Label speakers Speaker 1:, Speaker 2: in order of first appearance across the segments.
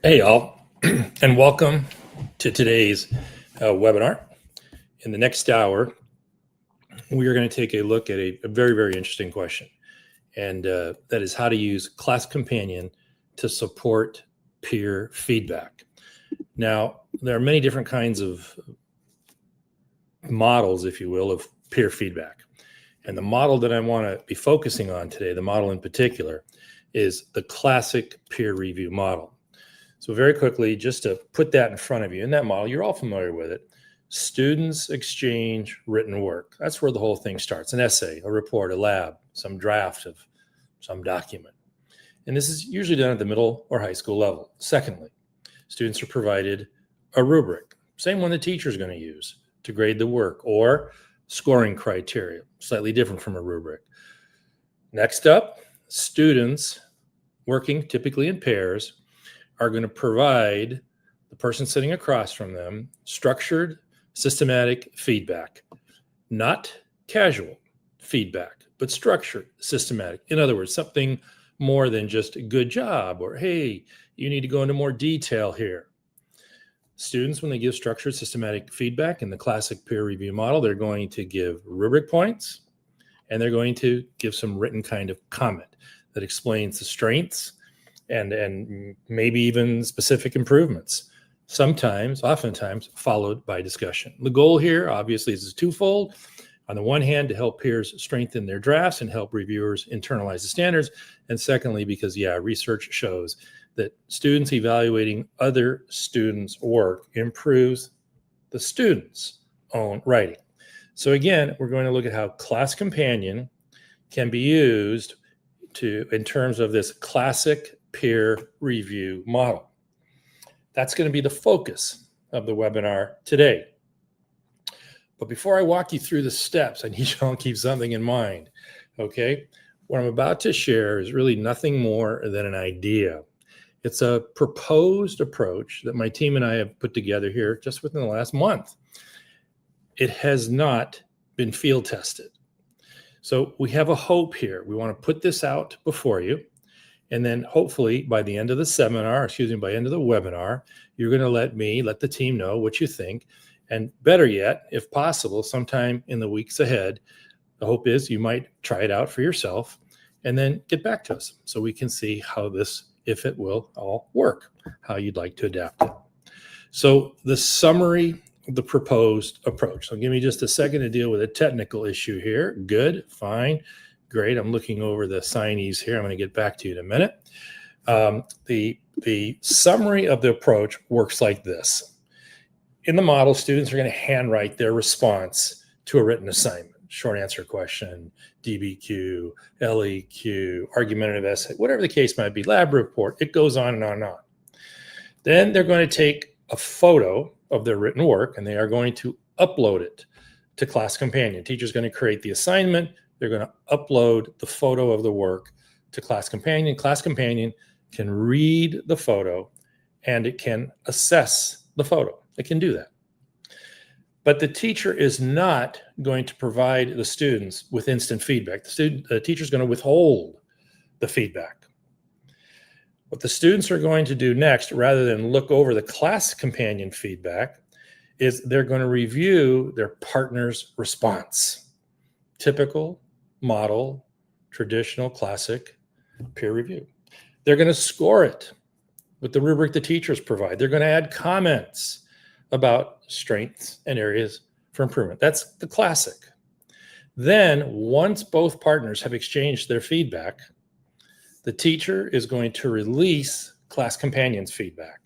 Speaker 1: Hey, all, and welcome to today's webinar. In the next hour, we are going to take a look at a very, very interesting question, and that is how to use Class Companion to support peer feedback. Now, there are many different kinds of models, if you will, of peer feedback. And the model that I want to be focusing on today, the model in particular, is the classic peer review model. So very quickly, just to put that in front of you, in that model, you're all familiar with it. Students exchange written work. That's where the whole thing starts. An essay, a report, a lab, some draft of some document. And this is usually done at the middle or high school level. Secondly, students are provided a rubric, same one the teacher is going to use to grade the work, or scoring criteria, slightly different from a rubric. Next up, students working typically in pairs are going to provide the person sitting across from them structured, systematic feedback, not casual feedback, but structured, systematic. In other words, something more than just good job or, hey, you need to go into more detail here. Students, when they give structured, systematic feedback in the classic peer review model, they're going to give rubric points, and they're going to give some written kind of comment that explains the strengths and maybe even specific improvements, oftentimes followed by discussion. The goal here, obviously, is twofold. On the one hand, to help peers strengthen their drafts and help reviewers internalize the standards. And secondly, because, research shows that students evaluating other students' work improves the students' own writing. So again, we're going to look at how Class Companion can be used in terms of this classic peer review model. That's going to be the focus of the webinar today. But before I walk you through the steps, I need you all to keep something in mind, okay? What I'm about to share is really nothing more than an idea. It's a proposed approach that my team and I have put together here just within the last month. It has not been field tested. So we have a hope here. We want to put this out before you. And then hopefully by the end of the by the end of the webinar, you're going to let the team know what you think. And better yet, if possible, sometime in the weeks ahead, the hope is you might try it out for yourself and then get back to us so we can see how this, if it will, all work, how you'd like to adapt it. So the summary of the proposed approach. So give me just a second to deal with a technical issue here. Good, fine. Great. I'm looking over the signees here. I'm going to get back to you in a minute. The summary of the approach works like this. In the model, students are going to handwrite their response to a written assignment, short answer question, DBQ, LEQ, argumentative essay, whatever the case might be, lab report. It goes on and on and on. Then they're going to take a photo of their written work, and they are going to upload it to Class Companion. Teacher's going to create the assignment. They're going to upload the photo of the work to Class Companion. Class Companion can read the photo and it can assess the photo. It can do that. But the teacher is not going to provide the students with instant feedback. The teacher is going to withhold the feedback. What the students are going to do next, rather than look over the Class Companion feedback, is they're going to review their partner's response. Typical, model, traditional, classic peer review. They're going to score it with the rubric the teachers provide. They're going to add comments about strengths and areas for improvement. That's the classic. Then, once both partners have exchanged their feedback, the teacher is going to release Class Companion's feedback,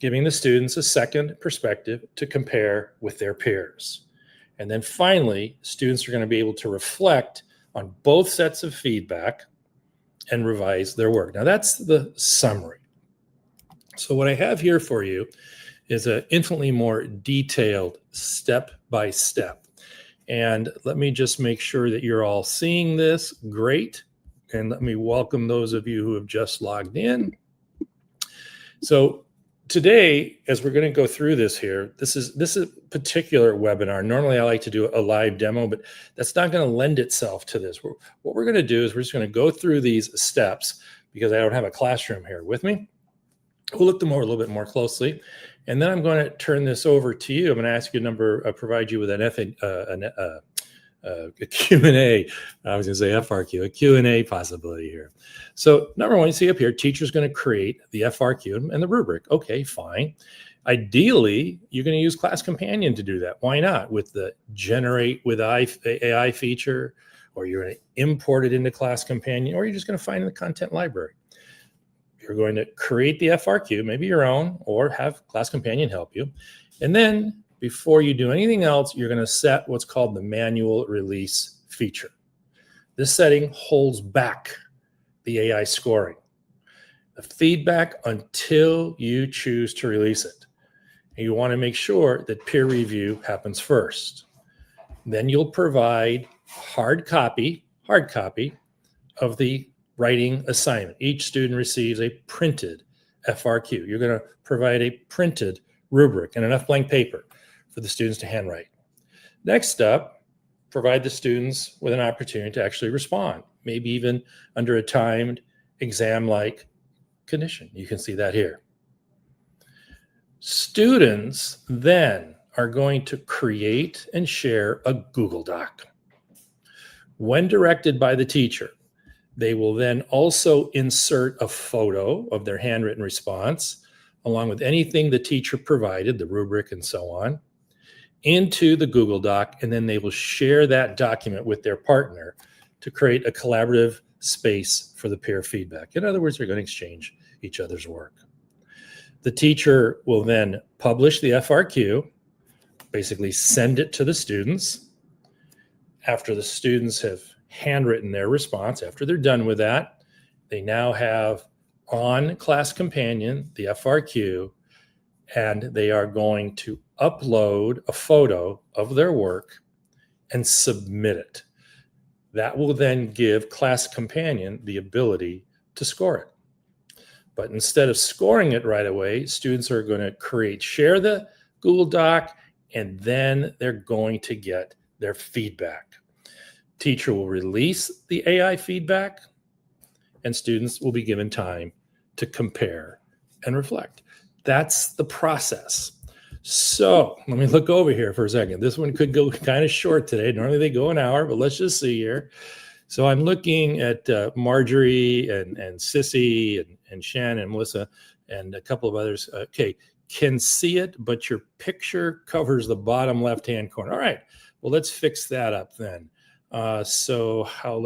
Speaker 1: giving the students a second perspective to compare with their peers. And then finally, students are going to be able to reflect on both sets of feedback and revise their work. Now, that's the summary. So what I have here for you is an infinitely more detailed step-by-step. And let me just make sure that you're all seeing this. Great. And let me welcome those of you who have just logged in. So today, as we're going to go through this here, this is a particular webinar. Normally, I like to do a live demo, but that's not going to lend itself to this. What we're going to do is we're just going to go through these steps because I don't have a classroom here with me. We'll look them over a little bit more closely. And then I'm going to turn this over to you. I'm going to ask you provide you with a Q&A. I was going to say FRQ, a Q&A possibility here. So number one, you see up here, teacher's going to create the FRQ and the rubric. Okay, fine. Ideally, you're going to use Class Companion to do that. Why not? With the generate with AI feature, or you're going to import it into Class Companion, or you're just going to find in the content library. You're going to create the FRQ, maybe your own, or have Class Companion help you. And then before you do anything else, you're going to set what's called the manual release feature. This setting holds back the AI scoring, the feedback, until you choose to release it. And you want to make sure that peer review happens first. Then you'll provide hard copy of the writing assignment. Each student receives a printed FRQ. You're going to provide a printed rubric and enough blank paper for the students to handwrite. Next up, provide the students with an opportunity to actually respond, maybe even under a timed exam-like condition. You can see that here. Students then are going to create and share a Google Doc. When directed by the teacher, they will then also insert a photo of their handwritten response, along with anything the teacher provided, the rubric and so on, into the Google Doc, and then they will share that document with their partner to create a collaborative space for the peer feedback. In other words, they're going to exchange each other's work. The teacher will then publish the FRQ, basically send it to the students. After the students have handwritten their response, after they're done with that, they now have on Class Companion the FRQ, and they are going to upload a photo of their work and submit it. That will then give Class Companion the ability to score it. But instead of scoring it right away, students are going to share the Google Doc, and then they're going to get their feedback. Teacher will release the AI feedback, and students will be given time to compare and reflect. That's the process. So let me look over here for a second. This one could go kind of short today. Normally they go an hour, but let's just see here. So I'm looking at Marjorie and Sissy and Shannon and Melissa and a couple of others. Okay, can see it, but your picture covers the bottom left-hand corner. All right, well, let's fix that up then. Let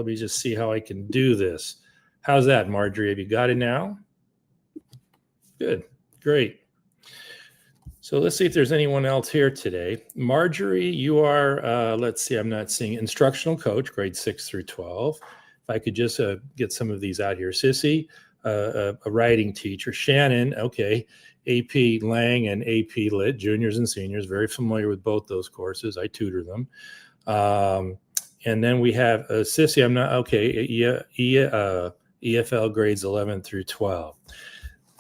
Speaker 1: me just see how I can do this. How's that, Marjorie? Have you got it now? Good, great. So let's see if there's anyone else here today. Marjorie, you are, let's see, I'm not seeing instructional coach, grade 6 through 12. If I could just get some of these out here. Sissy, a writing teacher. Shannon, okay, AP Lang and AP Lit, juniors and seniors, very familiar with both those courses. I tutor them. And then we have Sissy, I'm not, okay, EFL grades 11 through 12.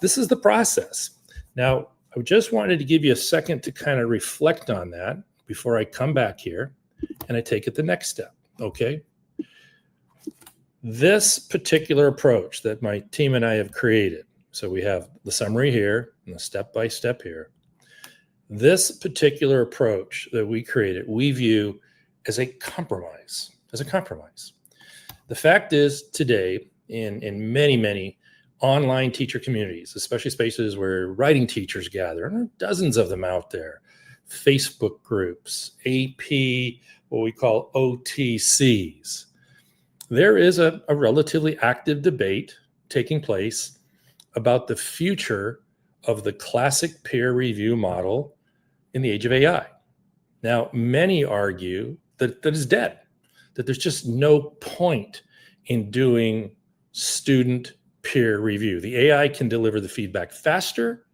Speaker 1: This is the process. Now, I just wanted to give you a second to kind of reflect on that before I come back here and I take it the next step, okay? This particular approach that my team and I have created, so we have the summary here and the step-by-step here. This particular approach that we created, we view as a compromise, The fact is today in many, many online teacher communities, especially spaces where writing teachers gather, and there are dozens of them out there, Facebook groups, AP, what we call OTCs. There is a relatively active debate taking place about the future of the classic peer review model in the age of AI. Now, many argue that is dead, that there's just no point in doing student peer review. The AI can deliver the feedback faster.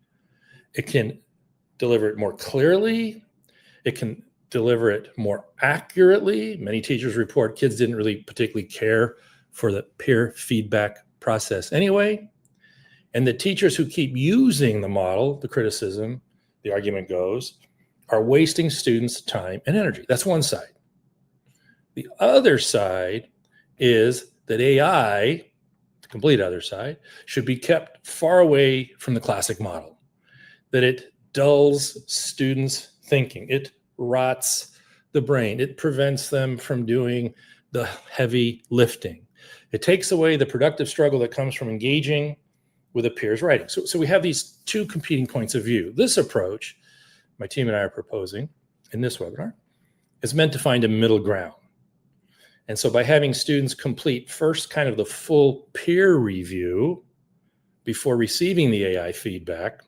Speaker 1: It can deliver it more clearly. It can deliver it more accurately. Many teachers report kids didn't really particularly care for the peer feedback process anyway. And the teachers who keep using the model, the criticism, the argument goes, are wasting students' time and energy. That's one side. The other side is that AI, complete other side, should be kept far away from the classic model, that it dulls students' thinking. It rots the brain. It prevents them from doing the heavy lifting. It takes away the productive struggle that comes from engaging with a peer's writing. So we have these two competing points of view. This approach, my team and I are proposing in this webinar, is meant to find a middle ground. And so by having students complete first kind of the full peer review before receiving the AI feedback,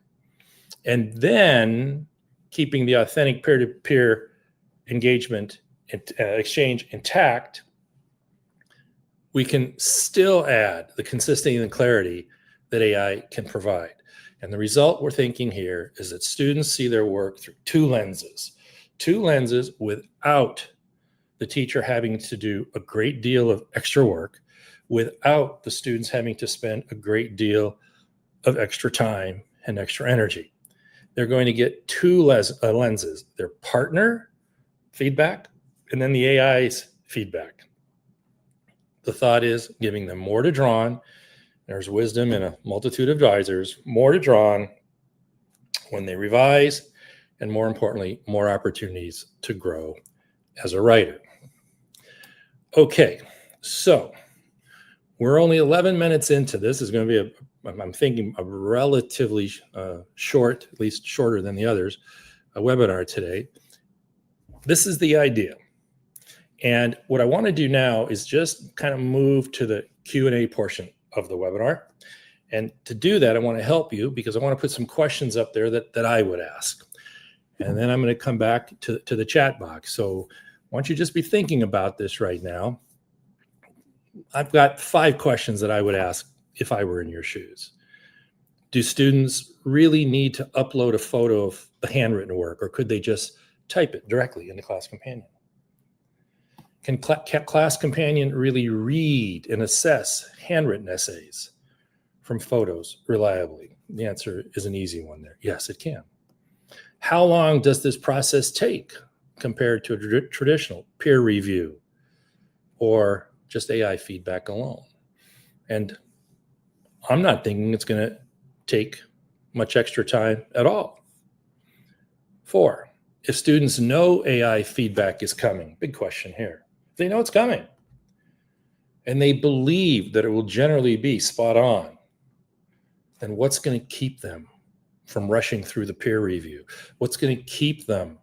Speaker 1: and then keeping the authentic peer-to-peer engagement exchange intact, we can still add the consistency and clarity that AI can provide. And the result we're thinking here is that students see their work through two lenses without the teacher having to do a great deal of extra work, without the students having to spend a great deal of extra time and extra energy. They're going to get two lenses, their partner feedback and then the AI's feedback. The thought is giving them more to draw on. There's wisdom in a multitude of advisors, more to draw on when they revise, and more importantly, more opportunities to grow as a writer. Okay, so we're only 11 minutes into this. Is going to be I'm thinking a relatively short, at least shorter than the others, a webinar today. This is the idea. And what I want to do now is just kind of move to the Q&A portion of the webinar. And to do that, I want to help you because I want to put some questions up there that I would ask. And then I'm going to come back to the chat box. So why don't you just be thinking about this right now? I've got 5 questions that I would ask if I were in your shoes. Do students really need to upload a photo of the handwritten work, or could they just type it directly into Class Companion? Can Class Companion really read and assess handwritten essays from photos reliably? The answer is an easy one there. Yes, it can. How long does this process take compared to a traditional peer review or just AI feedback alone? And I'm not thinking it's going to take much extra time at all. 4, if students know AI feedback is coming, big question here. They know it's coming and they believe that it will generally be spot on, then what's going to keep them from rushing through the peer review? What's going to keep them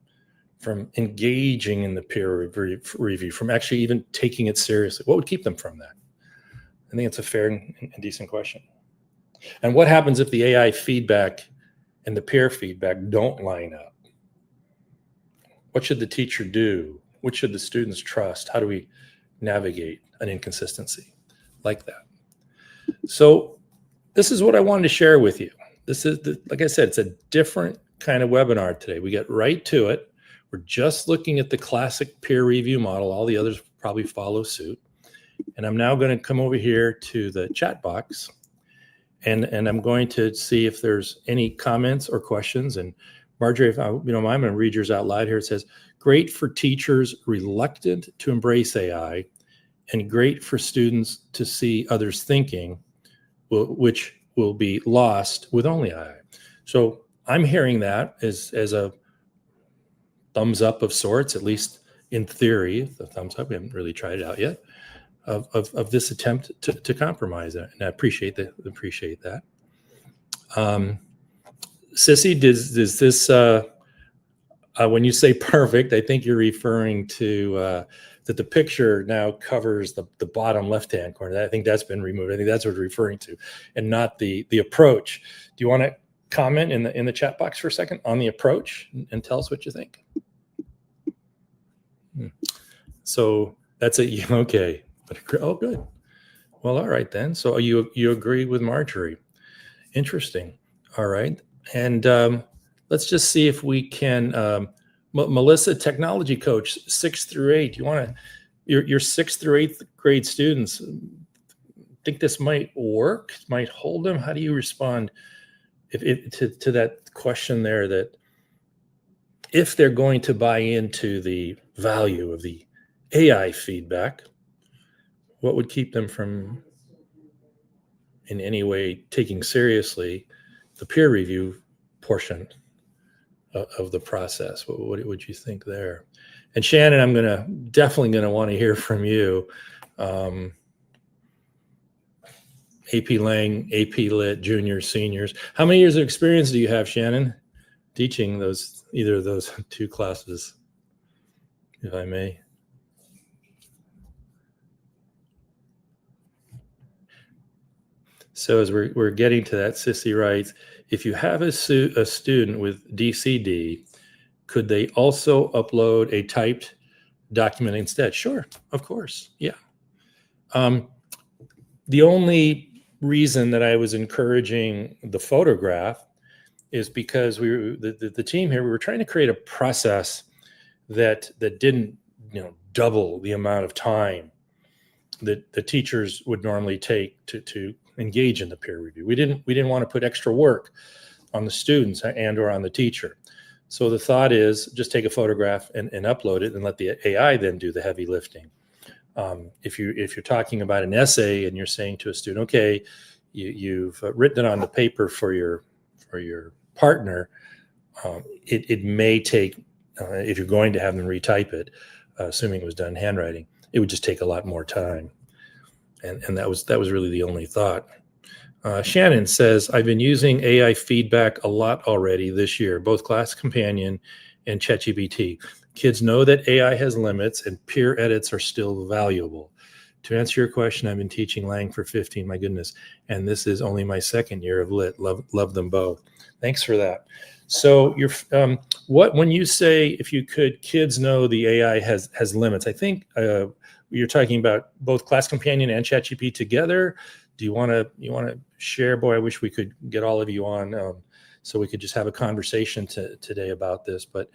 Speaker 1: from engaging in the peer review, from actually even taking it seriously? What would keep them from that? I think it's a fair and decent question. And what happens if the AI feedback and the peer feedback don't line up? What should the teacher do? What should the students trust? How do we navigate an inconsistency like that? So this is what I wanted to share with you. This is, like I said, it's a different kind of webinar today. We get right to it. We're just looking at the classic peer review model. All the others probably follow suit. And I'm now going to come over here to the chat box, and I'm going to see if there's any comments or questions. And Marjorie, if I'm going to read yours out loud here. It says, great for teachers reluctant to embrace AI, and great for students to see others thinking, which will be lost with only AI. So I'm hearing that as a thumbs up of sorts, at least in theory, the thumbs up. We haven't really tried it out yet, of this attempt to compromise it. And I appreciate that. Sissy, does this, when you say perfect, I think you're referring to that the picture now covers the bottom left-hand corner. I think that's been removed. I think that's what you're referring to, and not the approach. Do you want to comment in the chat box for a second on the approach and tell us what you think? So that's it. Okay. Oh, good. Well, all right then. So you agree with Marjorie. Interesting. All right. And let's just see if we can, Melissa, technology coach, 6th through 8. You want to, your 6th through 8th grade students, think this might work, might hold them? How do you respond to that question there, that if they're going to buy into the value of the AI feedback, what would keep them from in any way taking seriously the peer review portion of the process. What would you think there? And Shannon, I'm definitely gonna want to hear from you. AP Lang, AP Lit, juniors, seniors. How many years of experience do you have, Shannon, teaching either of those two classes, if I may? So as we're getting to that, Sissy writes, if you have a student with DCD, could they also upload a typed document instead? Sure, of course, yeah. The only reason that I was encouraging the photograph is because the team here, we were trying to create a process that didn't double the amount of time that the teachers would normally take to engage in the peer review. We didn't want to put extra work on the students and or on the teacher. So the thought is just take a photograph and upload it and let the AI then do the heavy lifting. If you're talking about an essay and you're saying to a student, okay, you've written it on the paper for your partner, it may take, if you're going to have them retype it, assuming it was done in handwriting, it would just take a lot more time. And that was really the only thought. Shannon says, I've been using AI feedback a lot already this year, both Class Companion and ChatGPT. Kids know that AI has limits and peer edits are still valuable. To answer your question, I've been teaching Lang for 15, my goodness, and this is only my second year of Lit. Love them both. Thanks for that. So when you say, if you could, kids know the AI has limits, I think you're talking about both Class Companion and ChatGPT together. Do you want to share? Boy, I wish we could get all of you on so we could just have a conversation today about this. But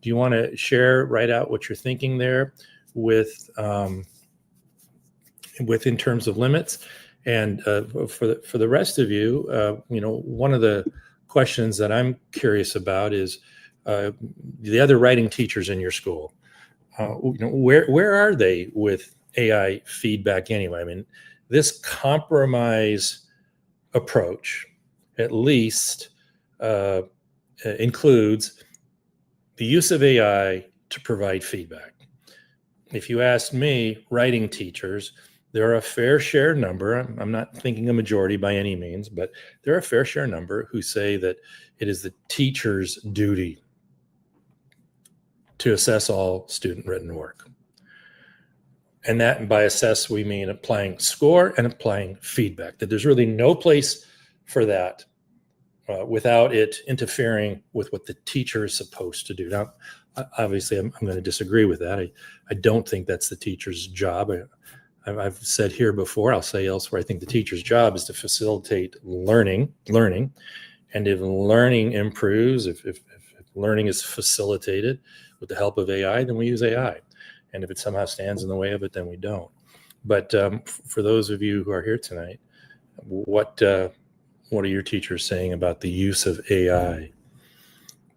Speaker 1: do you want to share right out what you're thinking there with in terms of limits? And for the rest of you, one of the questions that I'm curious about is the other writing teachers in your school. Where are they with AI feedback anyway? I mean, this compromise approach at least includes the use of AI to provide feedback. If you ask me, writing teachers, there are a fair share number, I'm not thinking a majority by any means, but there are a fair share number who say that it is the teacher's duty to assess all student written work. And that, by assess, we mean applying score and applying feedback, that there's really no place for that without it interfering with what the teacher is supposed to do. Now, obviously, I'm going to disagree with that. I don't think that's the teacher's job. I've said here before, I'll say elsewhere, I think the teacher's job is to facilitate learning. And if learning improves, if learning is facilitated with the help of AI, then we use AI. And if it somehow stands in the way of it, then we don't. But for those of you who are here tonight, what are your teachers saying about the use of AI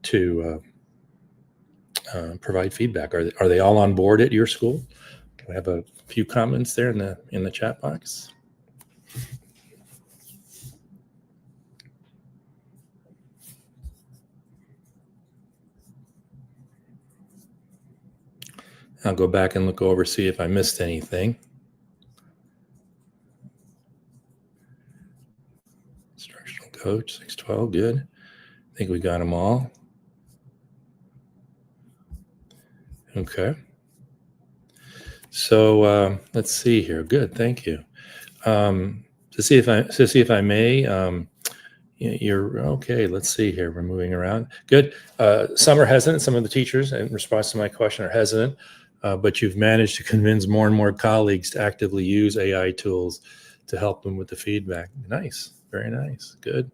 Speaker 1: to provide feedback? Are they all on board at your school? Do we have a few comments there in the chat box? I'll go back and look over, see if I missed anything. Instructional coach, 612, good. I think we got them all. Okay. So let's see here. Good, thank you. To see if I may, you're okay. Let's see here. We're moving around. Good. Some are hesitant. Some of the teachers, in response to my question, are hesitant. But you've managed to convince more and more colleagues to actively use AI tools to help them with the feedback. Nice, very nice, good.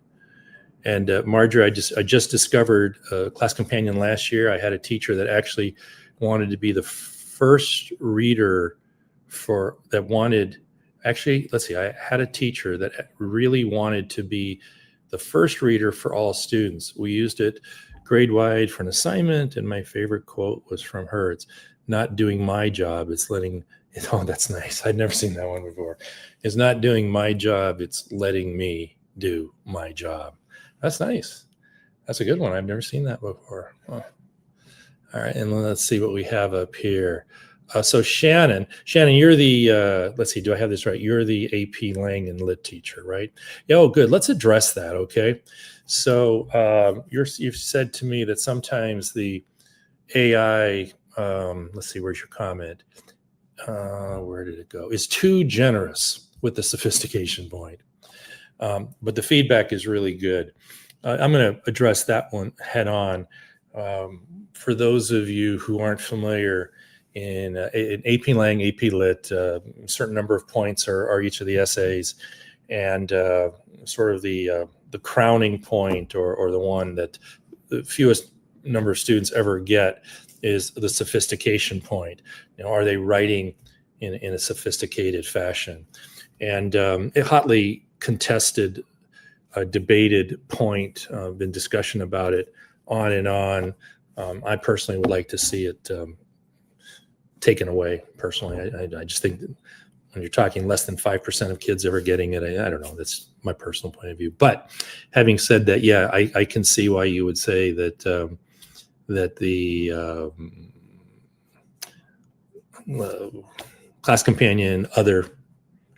Speaker 1: And Marjorie, I just discovered Class Companion last year. I had a teacher that actually wanted to be the first reader I had a teacher that really wanted to be the first reader for all students. We used it grade-wide for an assignment, and my favorite quote was from her. It's not doing my job, it's letting, oh, that's nice. I'd never seen that one before. It's not doing my job, it's letting me do my job. That's nice. That's a good one. I've never seen that before. Oh. All right, and let's see what we have up here. So Shannon, you're the, let's see, do I have this right? You're the AP Lang and Lit teacher, right? Yeah, oh, good. Let's address that, okay? So you've said to me that sometimes the AI, let's see, where's your comment? Where did it go? Is too generous with the sophistication point. But the feedback is really good. I'm going to address that one head on. For those of you who aren't familiar, in AP Lang, AP Lit, a certain number of points are each of the essays, and sort of the crowning point, or the one that the fewest number of students ever get, is the sophistication point. Are they writing in a sophisticated fashion? And a hotly contested, debated point, been discussion about it on and on. I personally would like to see it taken away. Personally, I just think that when you're talking less than 5% of kids ever getting it, I don't know. That's my personal point of view. But having said that, yeah, I can see why you would say that that the Class Companion, other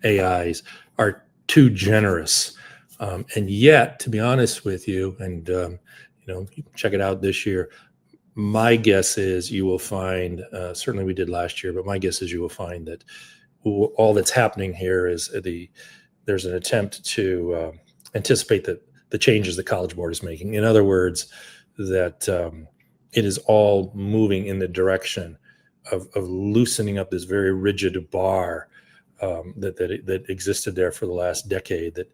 Speaker 1: AIs are too generous. And yet, to be honest with you, and check it out this year, my guess is you will find, certainly we did last year, but my guess is you will find that all that's happening here is there's an attempt to anticipate the changes the College Board is making. In other words, that it is all moving in the direction of loosening up this very rigid bar that existed there for the last decade, that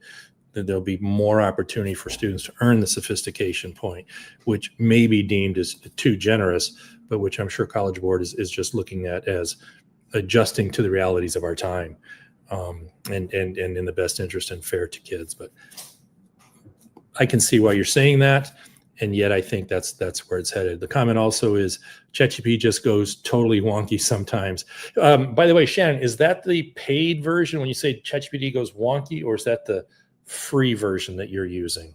Speaker 1: there'll be more opportunity for students to earn the sophistication point, which may be deemed as too generous, but which I'm sure College Board is just looking at as adjusting to the realities of our time, and in the best interest and fair to kids. But I can see why you're saying that, and yet I think that's where it's headed. The comment also is ChatGPT just goes totally wonky sometimes. By the way, Shannon, is that the paid version when you say ChatGPT goes wonky, or is that the free version that you're using?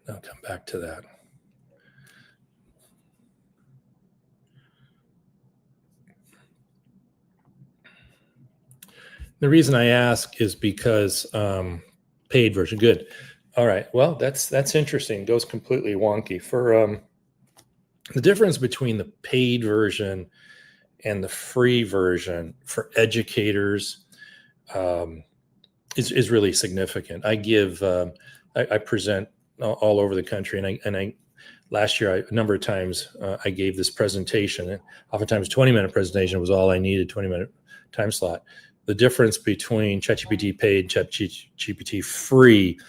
Speaker 1: I'll come back to that. The reason I ask is because paid version. Good. All right. Well, that's interesting. Goes completely wonky. For the difference between the paid version and the free version for educators is really significant. I give I present all over the country, and I last year a number of times I gave this presentation. Oftentimes, 20-minute presentation was all I needed. 20-minute time slot. The difference between ChatGPT paid, ChatGPT free,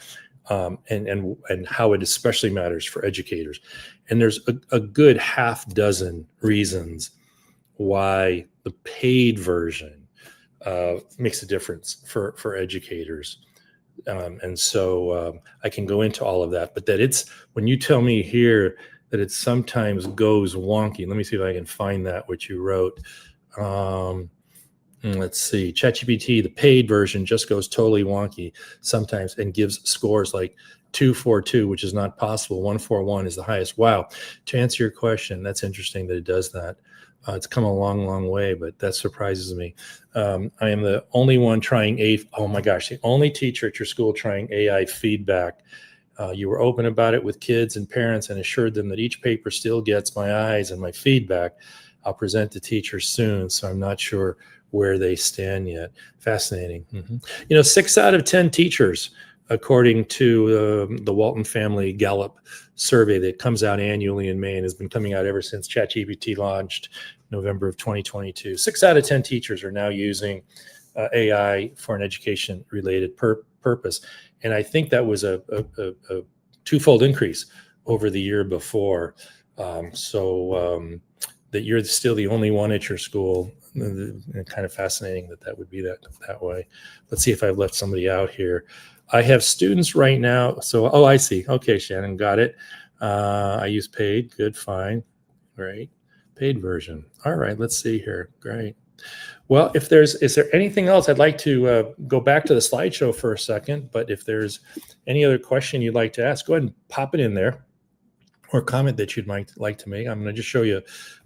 Speaker 1: and how it especially matters for educators. And there's a good half dozen reasons why the paid version makes a difference for educators. And so I can go into all of that, but that it's, when you tell me here that it sometimes goes wonky, let me see if I can find that, what you wrote. Let's see, ChatGPT, the paid version, just goes totally wonky sometimes and gives scores like 242, which is not possible. 141 is the highest. Wow. To answer your question, that's interesting that it does that. It's come a long, long way, but that surprises me. I am the only one trying oh my gosh, the only teacher at your school trying AI feedback. You were open about it with kids and parents and assured them that each paper still gets my eyes and my feedback. I'll present to teachers soon, so I'm not sure where they stand yet. Fascinating. 6 out of 10 teachers, according to the Walton Family Gallup survey that comes out annually in May and has been coming out ever since ChatGPT launched November of 2022. 6 out of 10 teachers are now using AI for an education-related purpose. And I think that was a twofold increase over the year before. That you're still the only one at your school. Kind of fascinating that would be that way. Let's see if I've left somebody out here. I have students right now. So, I see. Okay, Shannon, got it. I use paid. Good, fine, great. Paid version. All right, let's see here. Great. Well, is there anything else? I'd like to go back to the slideshow for a second, but if there's any other question you'd like to ask, go ahead and pop it in there, or comment that you'd like to make. I'm going to just show you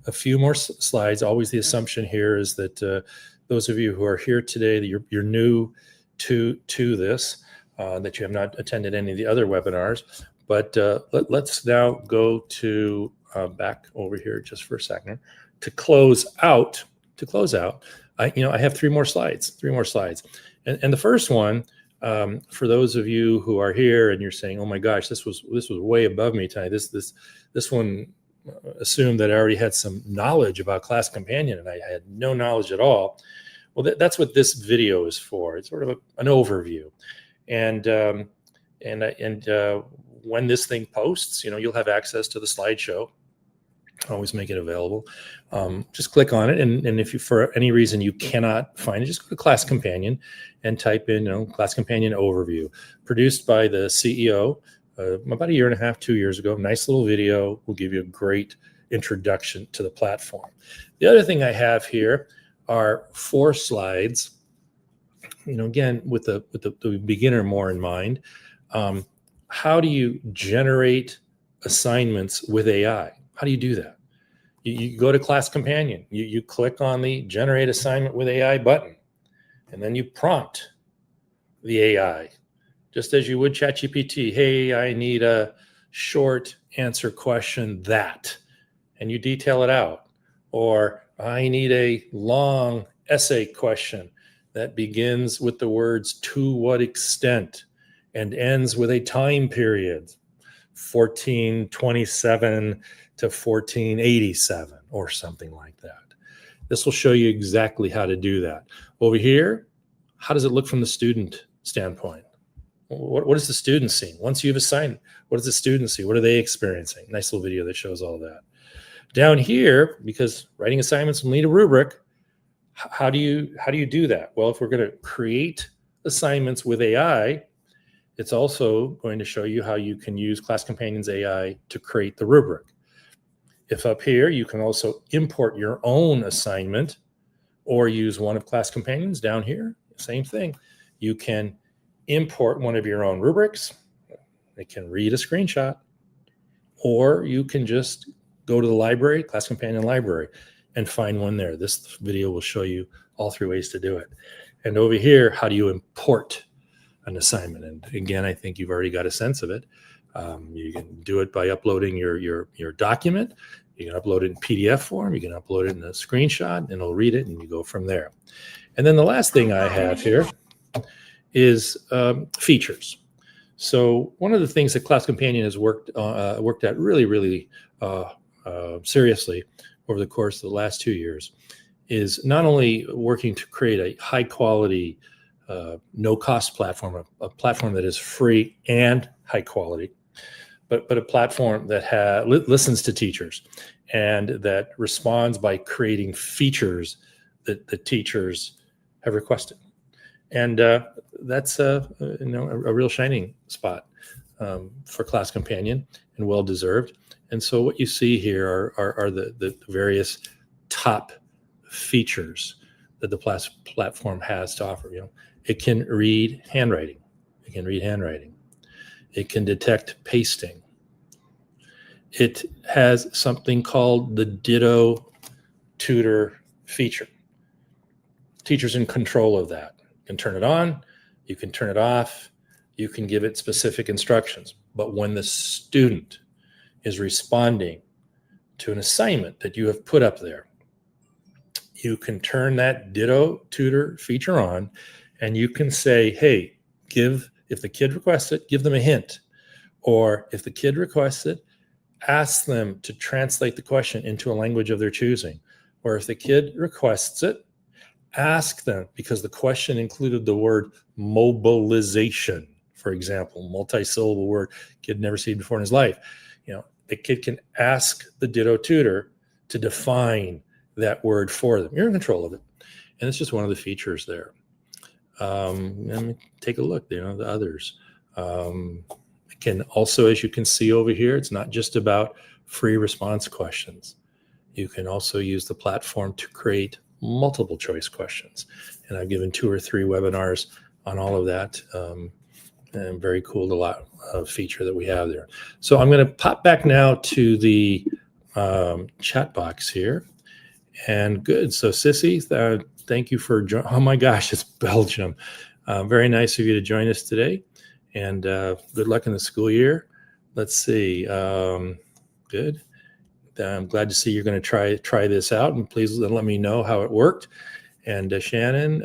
Speaker 1: a few more slides. Always the assumption here is that those of you who are here today, that you're new to this, that you have not attended any of the other webinars. But let's now go to back over here just for a second to close out. I have three more slides. And the first one, for those of you who are here and you're saying, "Oh my gosh, this was way above me tonight." This one assumed that I already had some knowledge about Class Companion, and I had no knowledge at all. Well, that's what this video is for. It's sort of an overview, and when this thing posts, you'll have access to the slideshow. Always make it available. Just click on it, and if you, for any reason you cannot find it, just go to Class Companion and type in Class Companion Overview, produced by the CEO about a year and a half, 2 years ago. Nice little video will give you a great introduction to the platform. The other thing I have here are 4 slides. Again, with the beginner more in mind. How do you generate assignments with AI? How do you do that? You go to Class Companion, you click on the Generate Assignment with AI button, and then you prompt the AI, just as you would ChatGPT. Hey, I need a short answer question and you detail it out. Or I need a long essay question that begins with the words "to what extent" and ends with a time period, 1427 to 1487 or something like that. This will show you exactly how to do that. Over here, how does it look from the student standpoint? What is the student seeing? Once you've assigned, what does the student see? What are they experiencing? Nice little video that shows all that. Down here, because writing assignments will need a rubric, how do you do that? Well, if we're going to create assignments with AI, it's also going to show you how you can use Class Companion's AI to create the rubric. If up here, you can also import your own assignment or use one of Class Companion's. Down here, same thing. You can import one of your own rubrics. It can read a screenshot, or you can just go to the library, Class Companion library, and find one there. This video will show you all 3 ways to do it. And over here, how do you import an assignment? And again, I think you've already got a sense of it. You can do it by uploading your document. You can upload it in PDF form. You can upload it in a screenshot, and it'll read it, and you go from there. And then the last thing I have here is features. So one of the things that Class Companion has worked at really seriously over the course of the last 2 years is not only working to create a high quality, no-cost platform, a platform that is free and high quality, but a platform that listens to teachers and that responds by creating features that the teachers have requested. And that's a real shining spot for Class Companion, and well deserved. And so what you see here are the various top features that the platform has to offer. It can read handwriting. It can detect pasting. It has something called the Ditto Tutor feature. Teachers in control of that. You can turn it on, you can turn it off, you can give it specific instructions. But when the student is responding to an assignment that you have put up there, you can turn that Ditto Tutor feature on, and you can say, hey, if the kid requests it, give them a hint. Or if the kid requests it, ask them to translate the question into a language of their choosing. Or if the kid requests it, ask them, because the question included the word mobilization, for example, multi-syllable word kid never seen before in his life. The kid can ask the Ditto Tutor to define that word for them. You're in control of it. And it's just one of the features there. Let me take a look, the others. can also, as you can see over here, it's not just about free response questions. You can also use the platform to create multiple choice questions. And I've given 2 or 3 webinars on all of that. And very cool, feature that we have there. So I'm going to pop back now to the chat box here. And good. So Sissy, thank you for oh my gosh, it's Belgium. Very nice of you to join us today. And good luck in the school year. Let's see. Good. I'm glad to see you're going to try this out, and please let me know how it worked. And Shannon,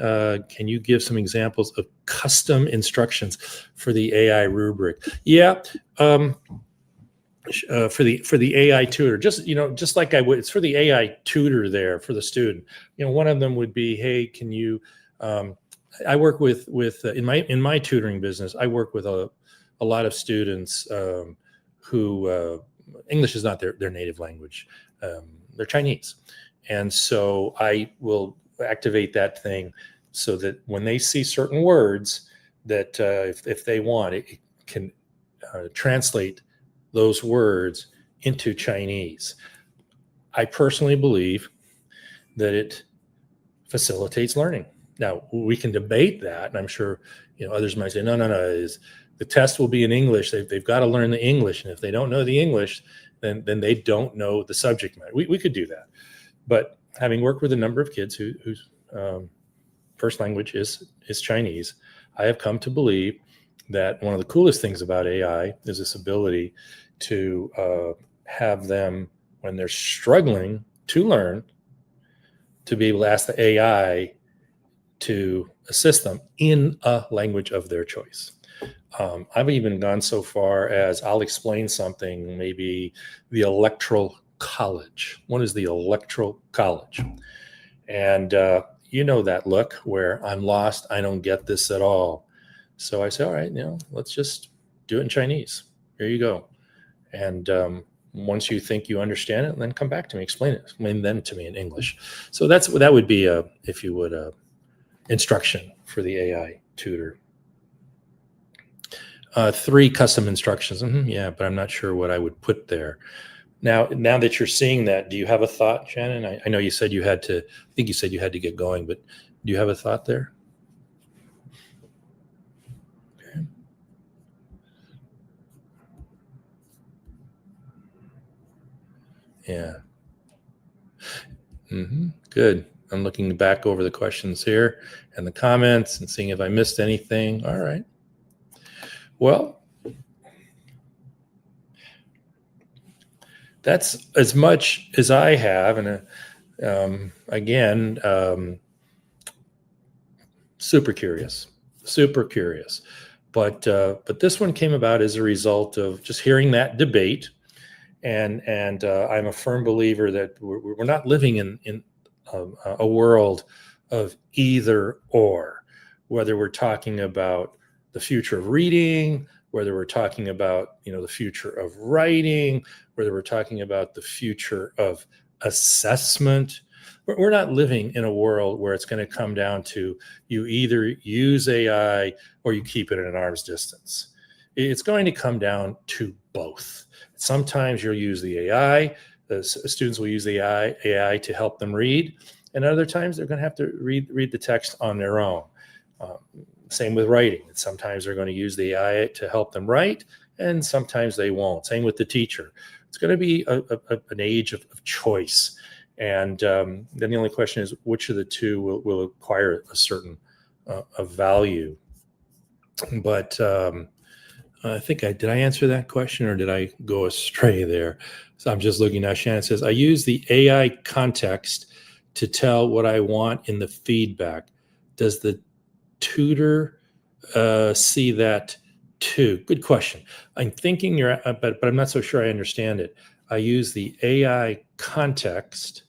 Speaker 1: can you give some examples of custom instructions for the AI rubric? Yeah, for the AI tutor, just like I would, it's for the AI tutor there for the student. One of them would be, hey, can you? I work with in my tutoring business, I work with a lot of students who English is not their native language. They're Chinese, and so I will activate that thing so that when they see certain words, that if they want, it can translate those words into Chinese. I personally believe that it facilitates learning. Now, we can debate that, and I'm sure others might say, no, the test will be in English. They've got to learn the English, and if they don't know the English, then they don't know the subject matter. We could do that, but having worked with a number of kids whose first language is Chinese, I have come to believe that one of the coolest things about AI is this ability to have them, when they're struggling to learn, to be able to ask the AI to assist them in a language of their choice. I've even gone so far as I'll explain something, maybe the electoral college. What is the electoral college? And that look where I'm lost, I don't get this at all. So I say, all right, let's just do it in Chinese. Here you go. And once you think you understand it, then come back to me, explain them to me in English. So that would be if you would, instruction for the AI tutor. 3 custom instructions. Yeah, but I'm not sure what I would put there. Now that you're seeing that, do you have a thought, Shannon? I know you said you had to. I think you said you had to get going, but do you have a thought there? Okay. Yeah. Good. I'm looking back over the questions here and the comments and seeing if I missed anything. All right. Well, that's as much as I have, and again, super curious, but this one came about as a result of just hearing that debate, and I'm a firm believer that we're not living in a world of either or, whether we're talking about the future of reading, whether we're talking about the future of writing, whether we're talking about the future of assessment. We're not living in a world where it's going to come down to you either use AI or you keep it at an arm's distance. It's going to come down to both. Sometimes you'll use the AI, the students will use the AI to help them read, and other times they're going to have to read the text on their own. Same with writing. Sometimes they're going to use the AI to help them write, and sometimes they won't. Same with the teacher. It's going to be an age of choice. And then the only question is which of the two will acquire a certain value. But I think did I answer that question, or did I go astray there? So I'm just looking now. Shannon says, I use the AI context to tell what I want in the feedback. Does the tutor see that too? Good question. I'm thinking but I'm not so sure I understand it. I use the AI context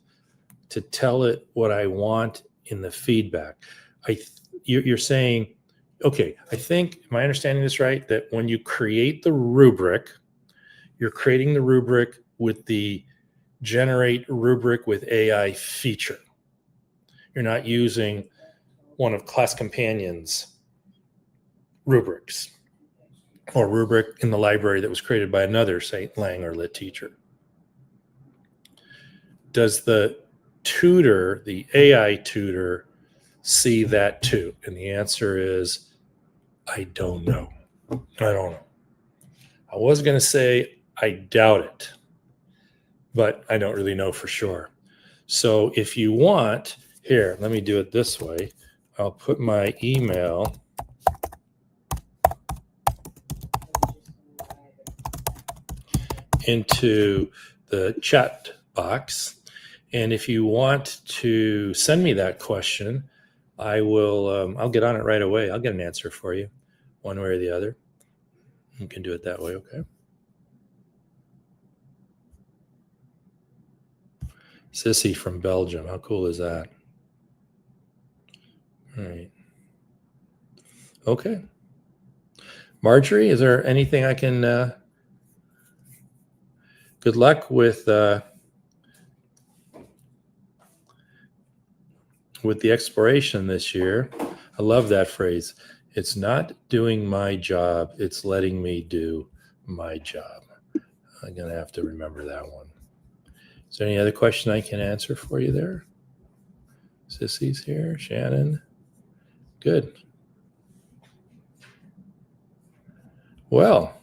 Speaker 1: to tell it what I want in the feedback. You're saying, okay, I think, am I understanding this right? That when you create the rubric, you're creating the rubric with the generate rubric with AI feature. You're not using one of Class Companion's rubrics. or rubric in the library that was created by another St. Lang or Lit teacher? Does the tutor, the AI tutor, see that too? And the answer is, I don't know. I don't know. I was going to say, I doubt it, but I don't really know for sure. So if you want, here, let me do it this way. I'll put my email into the chat box. And if you want to send me that question, I will, I'll get on it right away. I'll get an answer for you one way or the other. You can do it that way, okay? Sissy from Belgium, how cool is that? All right. Okay. Marjorie, is there anything I can, good luck with the exploration this year. I love that phrase. It's not doing my job, it's letting me do my job. I'm going to have to remember that one. Is there any other question I can answer for you there? Sissy's here, Shannon. Good. Well,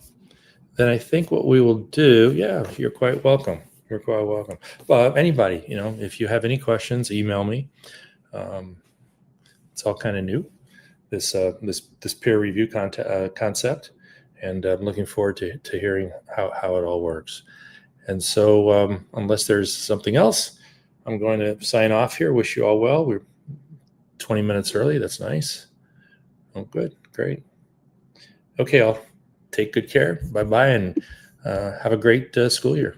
Speaker 1: then I think what we will do, yeah, you're quite welcome. You're quite welcome. Well, anybody, if you have any questions, email me. It's all kind of new, this peer review concept, and I'm looking forward to hearing how it all works. And so unless there's something else, I'm going to sign off here. Wish you all well. We're 20 minutes early. That's nice. Oh, good. Great. Okay, I'll take good care. Bye-bye, and have a great school year.